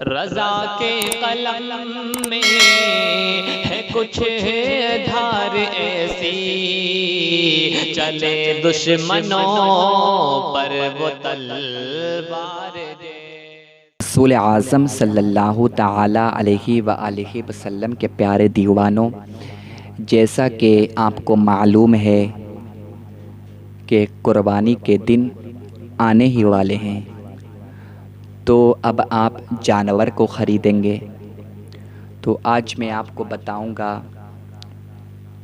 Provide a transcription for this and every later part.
رضا کے قلم میں ہے کچھ دھار ایسی، چلے دشمنوں پر وہ تلوار دے۔ رسول اعظم صلی اللہ تعالی علیہ وآلہ وسلم کے پیارے دیوانوں، جیسا کہ آپ کو معلوم ہے کہ قربانی کے دن آنے ہی والے ہیں، تو اب آپ جانور کو خریدیں گے۔ تو آج میں آپ کو بتاؤں گا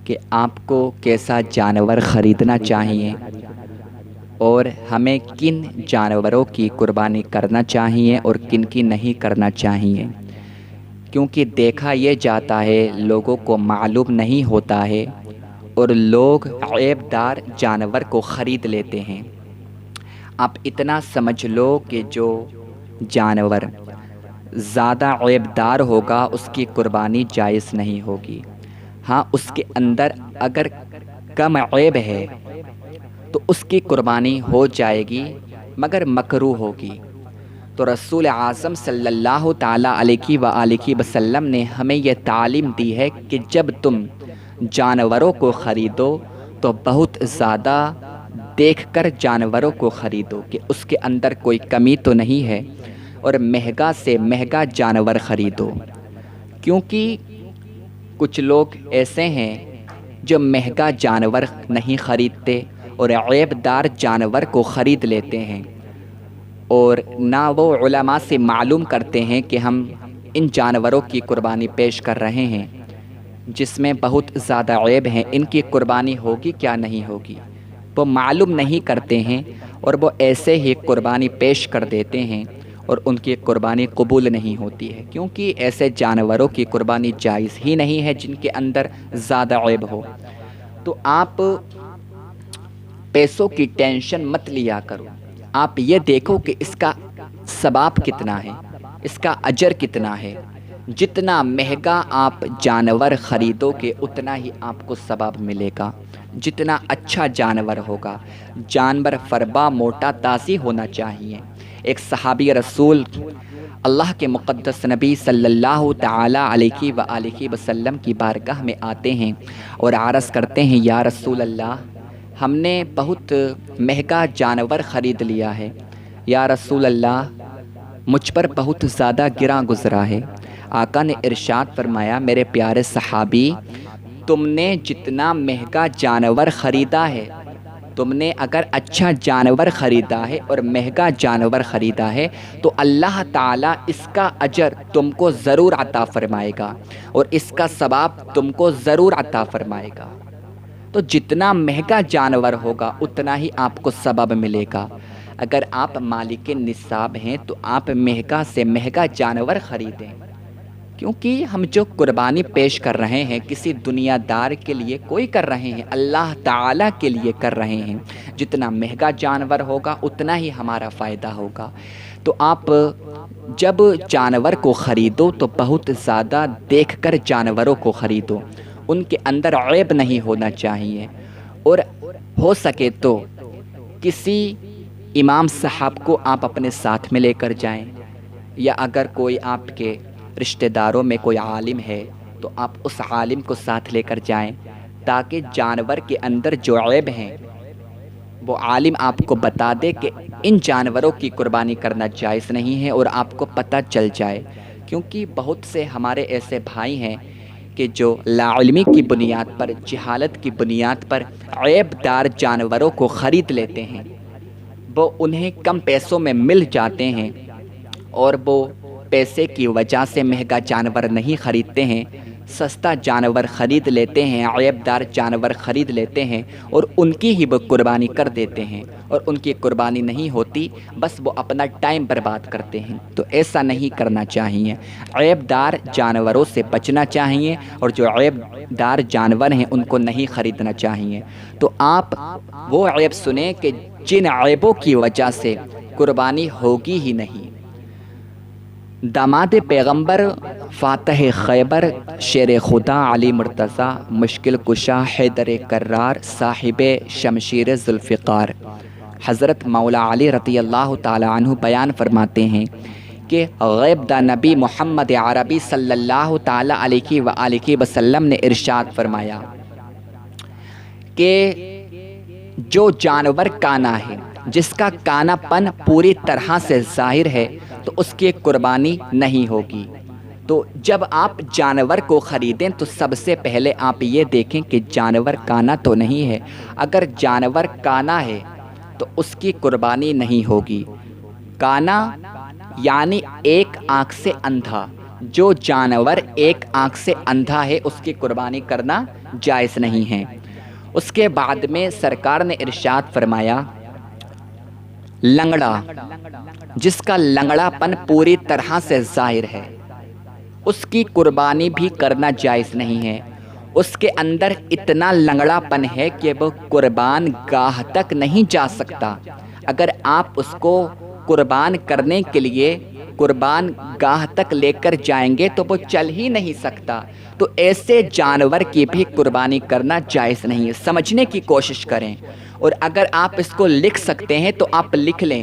کہ آپ کو کیسا جانور خریدنا چاہیے اور ہمیں کن جانوروں کی قربانی کرنا چاہیے اور کن کی نہیں کرنا چاہیے، کیونکہ دیکھا یہ جاتا ہے لوگوں کو معلوم نہیں ہوتا ہے اور لوگ عیب دار جانور کو خرید لیتے ہیں۔ آپ اتنا سمجھ لو کہ جو جانور زیادہ عیب دار ہوگا اس کی قربانی جائز نہیں ہوگی۔ ہاں، اس کے اندر اگر کم عیب ہے تو اس کی قربانی ہو جائے گی، مگر مکروہ ہوگی۔ تو رسول اعظم صلی اللہ تعالیٰ علیہ وآلہ وسلم نے ہمیں یہ تعلیم دی ہے کہ جب تم جانوروں کو خریدو تو بہت زیادہ دیکھ کر جانوروں کو خریدو کہ اس کے اندر کوئی کمی تو نہیں ہے، اور مہنگا سے مہنگا جانور خریدو، کیونکہ کچھ لوگ ایسے ہیں جو مہنگا جانور نہیں خریدتے اور عیب دار جانور کو خرید لیتے ہیں، اور نہ وہ علماء سے معلوم کرتے ہیں کہ ہم ان جانوروں کی قربانی پیش کر رہے ہیں جس میں بہت زیادہ عیب ہیں، ان کی قربانی ہوگی کیا نہیں ہوگی، وہ معلوم نہیں کرتے ہیں اور وہ ایسے ہی قربانی پیش کر دیتے ہیں اور ان کی قربانی قبول نہیں ہوتی ہے، کیونکہ ایسے جانوروں کی قربانی جائز ہی نہیں ہے جن کے اندر زیادہ عیب ہو۔ تو آپ پیسوں کی ٹینشن مت لیا کرو، آپ یہ دیکھو کہ اس کا ثواب کتنا ہے، اس کا اجر کتنا ہے۔ جتنا مہنگا آپ جانور خریدو گے اتنا ہی آپ کو ثواب ملے گا، جتنا اچھا جانور ہوگا۔ جانور فربا موٹا تازی ہونا چاہیے۔ ایک صحابی رسول اللہ کے مقدس نبی صلی اللہ تعالی علیہ وآلہ وسلم کی بارگاہ میں آتے ہیں اور عرض کرتے ہیں، یا رسول اللہ، ہم نے بہت مہنگا جانور خرید لیا ہے، یا رسول اللہ مجھ پر بہت زیادہ گراں گزرا ہے۔ آقا نے ارشاد فرمایا، میرے پیارے صحابی، تم نے جتنا مہنگا جانور خریدا ہے، تم نے اگر اچھا جانور خریدا ہے اور مہنگا جانور خریدا ہے تو اللہ تعالیٰ اس کا اجر تم کو ضرور عطا فرمائے گا اور اس کا ثواب تم کو ضرور عطا فرمائے گا۔ تو جتنا مہنگا جانور ہوگا اتنا ہی آپ کو ثواب ملے گا۔ اگر آپ مالک نصاب ہیں تو آپ مہنگا سے مہنگا جانور خریدیں، کیونکہ ہم جو قربانی پیش کر رہے ہیں کسی دنیا دار کے لیے کوئی کر رہے ہیں، اللہ تعالیٰ کے لیے کر رہے ہیں۔ جتنا مہنگا جانور ہوگا اتنا ہی ہمارا فائدہ ہوگا۔ تو آپ جب جانور کو خریدو تو بہت زیادہ دیکھ کر جانوروں کو خریدو، ان کے اندر عیب نہیں ہونا چاہیے، اور ہو سکے تو کسی امام صاحب کو آپ اپنے ساتھ میں لے کر جائیں، یا اگر کوئی آپ کے رشتہ داروں میں کوئی عالم ہے تو آپ اس عالم کو ساتھ لے کر جائیں، تاکہ جانور کے اندر جو عیب ہیں وہ عالم آپ کو بتا دے کہ ان جانوروں کی قربانی کرنا جائز نہیں ہے اور آپ کو پتہ چل جائے۔ کیونکہ بہت سے ہمارے ایسے بھائی ہیں کہ جو لا علمی کی بنیاد پر، جہالت کی بنیاد پر عیب دار جانوروں کو خرید لیتے ہیں، وہ انہیں کم پیسوں میں مل جاتے ہیں اور وہ پیسے کی وجہ سے مہنگا جانور نہیں خریدتے ہیں، سستا جانور خرید لیتے ہیں، عیب دار جانور خرید لیتے ہیں اور ان کی ہی وہ قربانی کر دیتے ہیں، اور ان کی قربانی نہیں ہوتی، بس وہ اپنا ٹائم برباد کرتے ہیں۔ تو ایسا نہیں کرنا چاہیے، عیب دار جانوروں سے بچنا چاہیے، اور جو عیب دار جانور ہیں ان کو نہیں خریدنا چاہیے۔ تو آپ وہ عیب سنیں کہ جن عیبوں کی وجہ سے قربانی ہوگی ہی نہیں۔ داماد پیغمبر، فاتح خیبر، شیر خدا علی مرتضیٰ، مشکل کشا حیدر کرار، صاحب شمشیر ذوالفقار، حضرت مولا علی رضی اللہ تعالی عنہ بیان فرماتے ہیں کہ غیب دا نبی محمد عربی صلی اللہ تعالی علیہ وآلہ وسلم نے ارشاد فرمایا کہ جو جانور کانا ہے، جس کا کانا پن پوری طرح سے ظاہر ہے، تو اس کی قربانی نہیں ہوگی۔ تو جب آپ جانور کو خریدیں تو سب سے پہلے آپ یہ دیکھیں کہ جانور کانا تو نہیں ہے۔ اگر جانور کانا ہے تو اس کی قربانی نہیں ہوگی۔ کانا یعنی ایک آنکھ سے اندھا، جو جانور ایک آنکھ سے اندھا ہے اس کی قربانی کرنا جائز نہیں ہے۔ اس کے بعد میں سرکار نے ارشاد فرمایا لنگڑا، جس کا لنگڑا پن پوری طرح سے ظاہر ہے، اس کی قربانی بھی کرنا جائز نہیں ہے۔ اس کے اندر اتنا لنگڑا پن ہے کہ وہ قربان گاہ تک نہیں جا سکتا۔ اگر آپ اس کو قربان کرنے کے لیے قربان گاہ تک لے کر جائیں گے تو وہ چل ہی نہیں سکتا، تو ایسے جانور کی بھی قربانی کرنا جائز نہیں ہے۔ سمجھنے کی کوشش کریں، اور اگر آپ اس کو لکھ سکتے ہیں تو آپ لکھ لیں،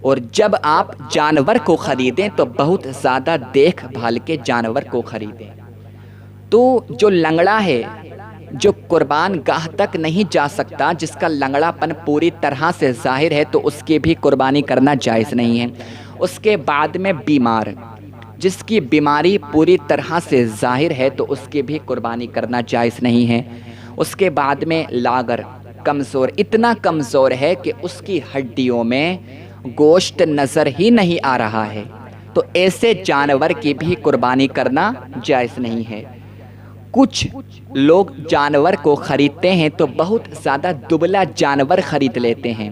اور جب آپ جانور کو خریدیں تو بہت زیادہ دیکھ بھال کے جانور کو خریدیں۔ تو جو لنگڑا ہے، جو قربان گاہ تک نہیں جا سکتا، جس کا لنگڑا پن پوری طرح سے ظاہر ہے، تو اس کی بھی قربانی کرنا جائز نہیں ہے۔ اس کے بعد میں بیمار، جس کی بیماری پوری طرح سے ظاہر ہے، تو اس کی بھی قربانی کرنا جائز نہیں ہے۔ اس کے بعد میں لاغر، کمزور، اتنا کمزور ہے کہ اس کی ہڈیوں میں گوشت نظر ہی نہیں آ رہا ہے، تو ایسے جانور کی بھی قربانی کرنا جائز نہیں ہے۔ کچھ لوگ جانور کو خریدتے ہیں تو بہت زیادہ دبلا جانور خرید لیتے ہیں،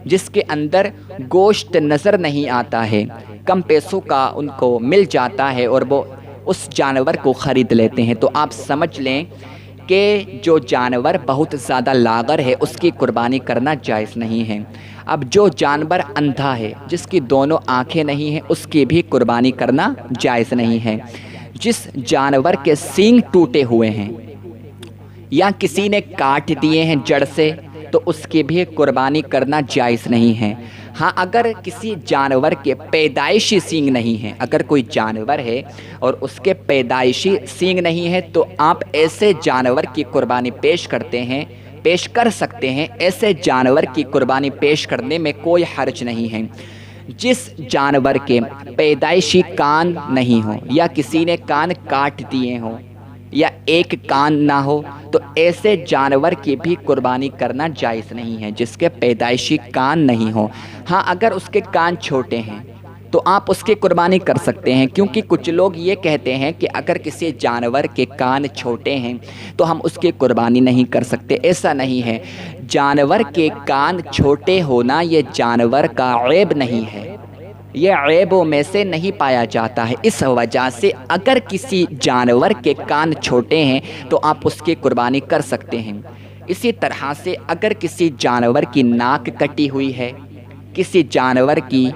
جس کے اندر گوشت نظر نہیں آتا ہے، کم پیسوں کا ان کو مل جاتا ہے اور وہ اس جانور کو خرید لیتے ہیں۔ تو آپ سمجھ لیں کہ جو جانور بہت زیادہ لاغر ہے اس کی قربانی کرنا جائز نہیں ہے۔ اب جو جانور اندھا ہے، جس کی دونوں آنکھیں نہیں ہیں، اس کی بھی قربانی کرنا جائز نہیں ہے۔ جس جانور کے سینگ ٹوٹے ہوئے ہیں یا کسی نے کاٹ دیے ہیں جڑ سے، تو اس کی بھی قربانی کرنا جائز نہیں ہے۔ ہاں، اگر کسی جانور کے پیدائشی سینگ نہیں ہیں، اگر کوئی جانور ہے اور اس کے پیدائشی سینگ نہیں ہے، تو آپ ایسے جانور کی قربانی پیش کر سکتے ہیں۔ ایسے جانور کی قربانی پیش کرنے میں کوئی حرج نہیں ہے۔ جس جانور کے پیدائشی کان نہیں ہوں، یا کسی نے کان کاٹ دیے ہوں، یا ایک کان نہ ہو، تو ایسے جانور کی بھی قربانی کرنا جائز نہیں ہے، جس کے پیدائشی کان نہیں ہوں۔ ہاں، اگر اس کے کان چھوٹے ہیں تو آپ اس کی قربانی کر سکتے ہیں، کیونکہ کچھ لوگ یہ کہتے ہیں کہ اگر کسی جانور کے کان چھوٹے ہیں تو ہم اس کی قربانی نہیں کر سکتے۔ ایسا نہیں ہے، جانور کے کان چھوٹے ہونا یہ جانور کا عیب نہیں ہے، یہ عیبوں میں سے نہیں پایا جاتا ہے۔ اس وجہ سے اگر کسی جانور کے کان چھوٹے ہیں تو آپ اس کی قربانی کر سکتے ہیں۔ اسی طرح سے اگر کسی جانور کی ناک کٹی ہوئی ہے، کسی جانور کی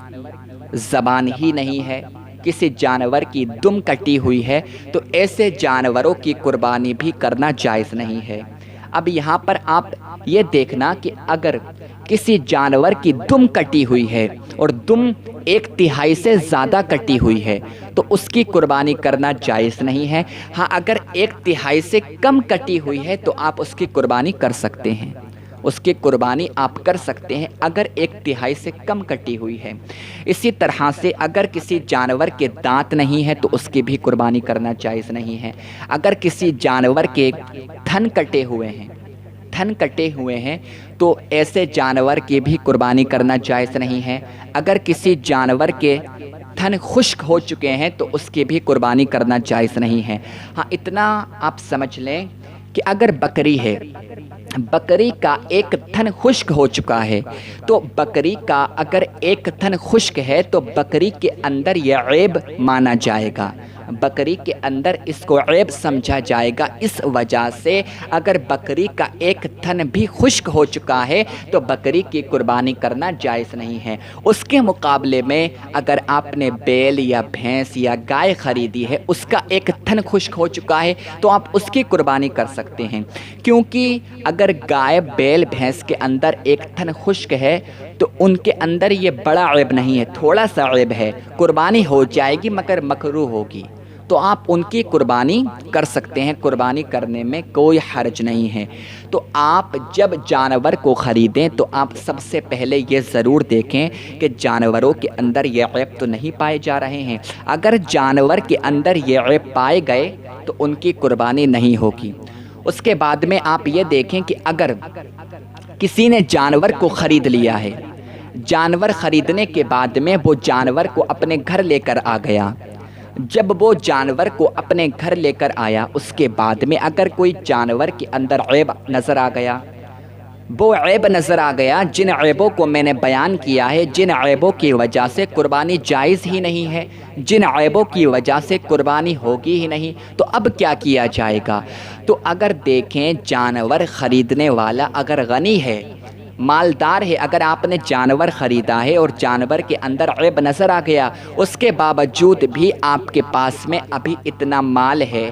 زبان ہی نہیں ہے، کسی جانور کی دم کٹی ہوئی ہے، تو ایسے جانوروں کی قربانی بھی کرنا جائز نہیں ہے۔ اب یہاں پر آپ یہ دیکھنا کہ اگر کسی جانور کی دم کٹی ہوئی ہے اور دم 1/3 سے زیادہ کٹی ہوئی ہے تو اس کی قربانی کرنا جائز نہیں ہے۔ ہاں، اگر 1/3 سے کم کٹی ہوئی ہے تو آپ اس کی قربانی کر سکتے ہیں، اس کی قربانی آپ کر سکتے ہیں اگر 1/3 سے کم کٹی ہوئی ہے۔ اسی طرح سے اگر کسی جانور کے دانت نہیں ہے تو اس کی بھی قربانی کرنا جائز نہیں ہے۔ اگر کسی جانور کے تھن کٹے ہوئے ہیں تو ایسے جانور کی بھی قربانی کرنا جائز نہیں ہے۔ اگر کسی جانور کے تھن خشک ہو چکے ہیں تو اس کی بھی قربانی کرنا جائز نہیں ہے۔ ہاں، اتنا آپ سمجھ لیں کہ اگر بکری ہے، بکری کا ایک تھن خشک ہو چکا ہے، تو بکری کا اگر ایک تھن خشک ہے تو بکری کے اندر یہ عیب مانا جائے گا۔ بکری کے اندر اس کو عیب سمجھا جائے گا۔ اس وجہ سے اگر بکری کا ایک تھن بھی خشک ہو چکا ہے تو بکری کی قربانی کرنا جائز نہیں ہے۔ اس کے مقابلے میں اگر آپ نے بیل یا بھینس یا گائے خریدی ہے، اس کا ایک تھن خشک ہو چکا ہے تو آپ اس کی قربانی کر سکتے ہیں، کیونکہ اگر گائے بیل بھینس کے اندر ایک تھن خشک ہے تو ان کے اندر یہ بڑا عیب نہیں ہے، تھوڑا سا عیب ہے، قربانی ہو جائے گی مگر مکروہ ہوگی، تو آپ ان کی قربانی کر سکتے ہیں، قربانی کرنے میں کوئی حرج نہیں ہے۔ تو آپ جب جانور کو خریدیں تو آپ سب سے پہلے یہ ضرور دیکھیں کہ جانوروں کے اندر یہ عیب تو نہیں پائے جا رہے ہیں۔ اگر جانور کے اندر یہ عیب پائے گئے تو ان کی قربانی نہیں ہوگی۔ اس کے بعد میں آپ یہ دیکھیں کہ اگر کسی نے جانور کو خرید لیا ہے، جانور خریدنے کے بعد میں وہ جانور کو اپنے گھر لے کر آ گیا، جب وہ جانور کو اپنے گھر لے کر آیا اس کے بعد میں اگر کوئی جانور کے اندر عیب نظر آ گیا، وہ عیب نظر آ گیا جن عیبوں کو میں نے بیان کیا ہے، جن عیبوں کی وجہ سے قربانی جائز ہی نہیں ہے، جن عیبوں کی وجہ سے قربانی ہوگی ہی نہیں، تو اب کیا کیا جائے گا؟ تو اگر دیکھیں جانور خریدنے والا اگر غنی ہے، مالدار ہے، اگر آپ نے جانور خریدا ہے اور جانور کے اندر عیب نظر آ گیا، اس کے باوجود بھی آپ کے پاس میں ابھی اتنا مال ہے،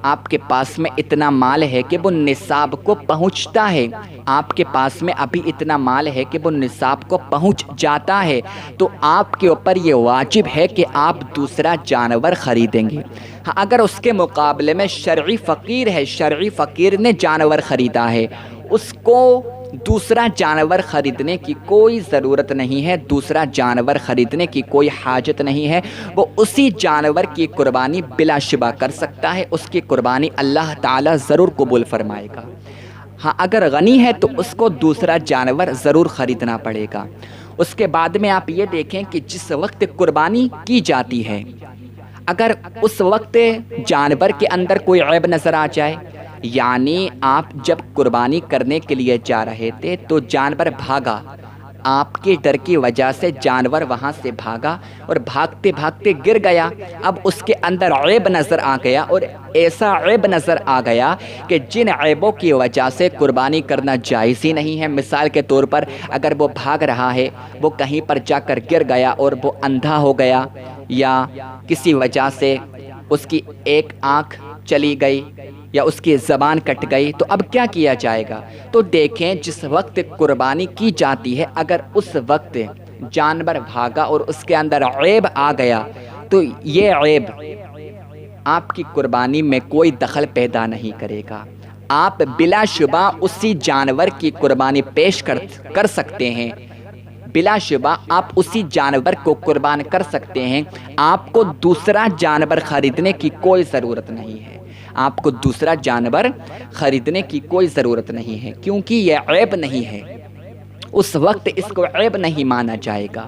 آپ کے پاس میں اتنا مال ہے کہ وہ نصاب کو پہنچتا ہے، آپ کے پاس میں ابھی اتنا مال ہے کہ وہ نصاب کو پہنچ جاتا ہے، تو آپ کے اوپر یہ واجب ہے کہ آپ دوسرا جانور خریدیں گے۔ ہاں، اگر اس کے مقابلے میں شرعی فقیر ہے، شرعی فقیر نے جانور خریدا ہے، اس کو دوسرا جانور خریدنے کی کوئی ضرورت نہیں ہے، دوسرا جانور خریدنے کی کوئی حاجت نہیں ہے، وہ اسی جانور کی قربانی بلا شبہ کر سکتا ہے، اس کی قربانی اللہ تعالیٰ ضرور قبول فرمائے گا۔ ہاں، اگر غنی ہے تو اس کو دوسرا جانور ضرور خریدنا پڑے گا۔ اس کے بعد میں آپ یہ دیکھیں کہ جس وقت قربانی کی جاتی ہے، اگر اس وقت جانور کے اندر کوئی عیب نظر آ جائے، یعنی آپ جب قربانی کرنے کے لیے جا رہے تھے تو جانور بھاگا، آپ کے ڈر کی وجہ سے جانور وہاں سے بھاگا اور بھاگتے بھاگتے گر گیا، اب اس کے اندر عیب نظر آ گیا، اور ایسا عیب نظر آ گیا کہ جن عیبوں کی وجہ سے قربانی کرنا جائز ہی نہیں ہے۔ مثال کے طور پر اگر وہ بھاگ رہا ہے، وہ کہیں پر جا کر گر گیا اور وہ اندھا ہو گیا، یا کسی وجہ سے اس کی ایک آنکھ چلی گئی یا اس کی زبان کٹ گئی، تو اب کیا کیا جائے گا؟ تو دیکھیں جس وقت قربانی کی جاتی ہے اگر اس وقت جانور بھاگا اور اس کے اندر عیب آ گیا تو یہ عیب آپ کی قربانی میں کوئی دخل پیدا نہیں کرے گا، آپ بلا شبہ اسی جانور کی قربانی پیش کر سکتے ہیں، بلا شبہ آپ اسی جانور کو قربان کر سکتے ہیں، آپ کو دوسرا جانور خریدنے کی کوئی ضرورت نہیں ہے، آپ کو دوسرا جانور خریدنے کی کوئی ضرورت نہیں ہے، کیونکہ یہ عیب نہیں ہے، اس وقت اس کو عیب نہیں مانا جائے گا۔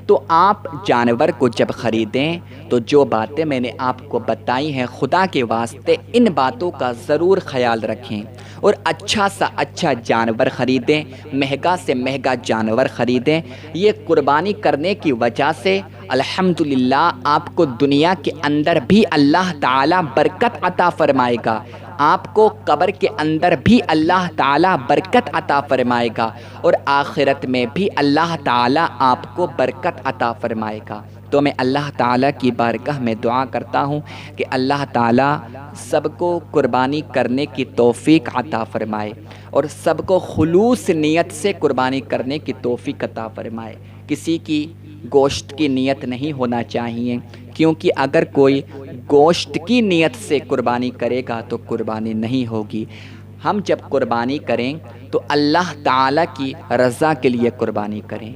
تو آپ جانور کو جب خریدیں تو جو باتیں میں نے آپ کو بتائی ہیں، خدا کے واسطے ان باتوں کا ضرور خیال رکھیں اور اچھا سا اچھا جانور خریدیں، مہنگا سے مہنگا جانور خریدیں۔ یہ قربانی کرنے کی وجہ سے الحمدللہ آپ کو دنیا کے اندر بھی اللہ تعالیٰ برکت عطا فرمائے گا، آپ کو قبر کے اندر بھی اللہ تعالیٰ برکت عطا فرمائے گا، اور آخرت میں بھی اللہ تعالیٰ آپ کو برکت عطا فرمائے گا۔ تو میں اللہ تعالیٰ کی بارگاہ میں دعا کرتا ہوں کہ اللہ تعالیٰ سب کو قربانی کرنے کی توفیق عطا فرمائے اور سب کو خلوص نیت سے قربانی کرنے کی توفیق عطا فرمائے۔ کسی کی گوشت کی نیت نہیں ہونا چاہیے، کیونکہ اگر کوئی گوشت کی نیت سے قربانی کرے گا تو قربانی نہیں ہوگی۔ ہم جب قربانی کریں تو اللہ تعالیٰ کی رضا کے لیے قربانی کریں،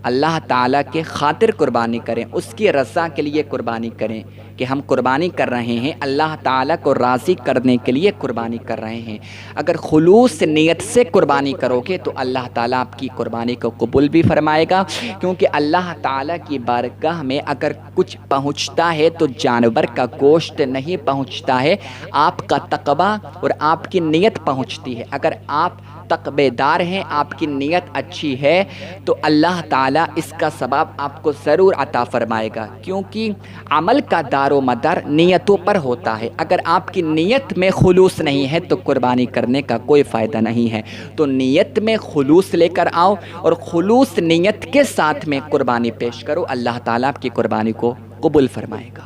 اللہ تعالیٰ کے خاطر قربانی کریں، اس کی رضا کے لیے قربانی کریں کہ ہم قربانی کر رہے ہیں اللہ تعالیٰ کو راضی کرنے کے لیے قربانی کر رہے ہیں۔ اگر خلوص نیت سے قربانی کرو گے تو اللہ تعالیٰ آپ کی قربانی کو قبول بھی فرمائے گا، کیونکہ اللہ تعالیٰ کی بارگاہ میں اگر کچھ پہنچتا ہے تو جانور کا گوشت نہیں پہنچتا ہے، آپ کا تقویٰ اور آپ کی نیت پہنچتی ہے۔ اگر آپ تقوی دار ہیں، آپ کی نیت اچھی ہے تو اللہ تعالیٰ اس کا ثواب آپ کو ضرور عطا فرمائے گا، کیونکہ عمل کا دار دار و مدار نیتوں پر ہوتا ہے۔ اگر آپ کی نیت میں خلوص نہیں ہے تو قربانی کرنے کا کوئی فائدہ نہیں ہے۔ تو نیت میں خلوص لے کر آؤ اور خلوص نیت کے ساتھ میں قربانی پیش کرو، اللہ تعالیٰ آپ کی قربانی کو قبول فرمائے گا۔